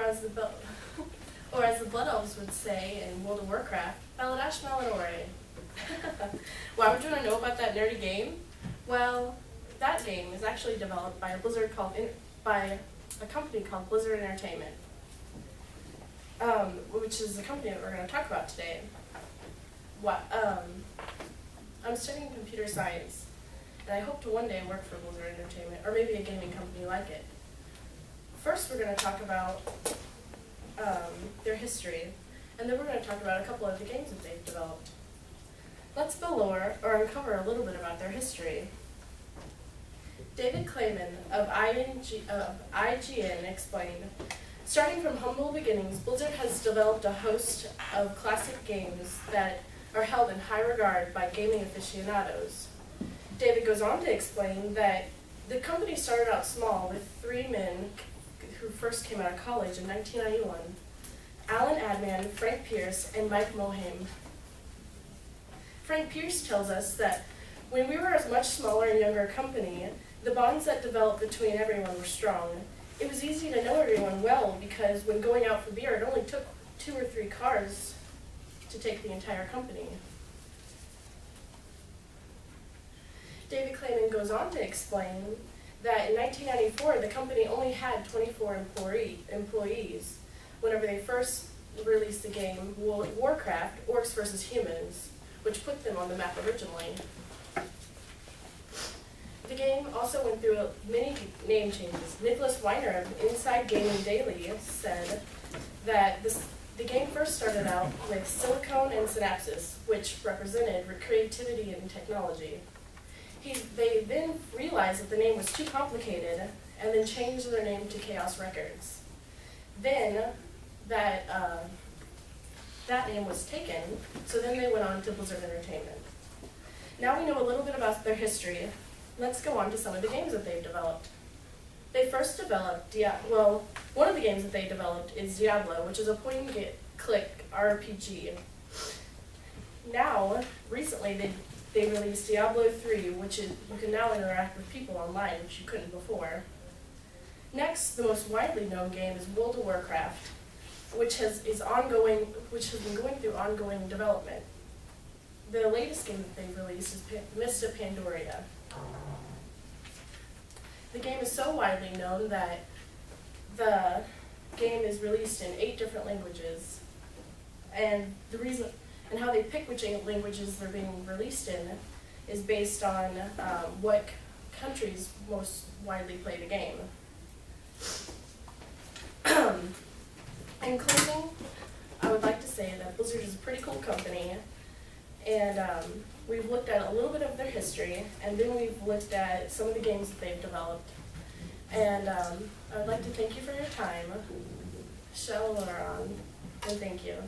as the or as the Blood Elves would say in World of Warcraft, Baladash Maladore. Why would you want to know about that nerdy game? Well, that game is actually developed by by a company called Blizzard Entertainment, which is the company that we're going to talk about today. I'm studying computer science, and I hope to one day work for Blizzard Entertainment, or maybe a gaming company like it. First, we're going to talk about their history, and then we're going to talk about a couple of the games that they've developed. Let's uncover a little bit about their history. David Clayman of IGN explained, starting from humble beginnings, Blizzard has developed a host of classic games that are held in high regard by gaming aficionados. David goes on to explain that the company started out small with 3 men who first came out of college in 1991, Alan Adman, Frank Pierce, and Mike Moham. Frank Pierce tells us that when we were a much smaller and younger company, the bonds that developed between everyone were strong. It was easy to know everyone well because when going out for beer, it only took 2 or 3 cars to take the entire company. David Clayman goes on to explain that in 1994, the company only had 24 employees whenever they first released the game Warcraft, Orcs vs. Humans, which put them on the map originally. The game also went through many name changes. Nicholas Weiner of Inside Gaming Daily said that the game first started out with Silicon and Synapses, which represented creativity and technology. They then realized that the name was too complicated and then changed their name to Chaos Records. Then that name was taken, so then they went on to Blizzard Entertainment. Now we know a little bit about their history. Let's go on to some of the games that they've developed. They first developed, one of the games that they developed is Diablo, which is a point-and-click RPG. Now, recently, they released Diablo 3, which is, you can now interact with people online, which you couldn't before. Next, the most widely known game is World of Warcraft, which has been going through ongoing development. The latest game that they've released is Mist of Pandaria. The game is so widely known that the game is released in 8 different languages, and the reason and how they pick which languages they're being released in is based on what countries most widely play the game. In closing, I would like to say that Blizzard is a pretty cool company, and we've looked at a little bit of their history, and then we've looked at some of the games that they've developed. And I would like to thank you for your time. Shalom, and thank you.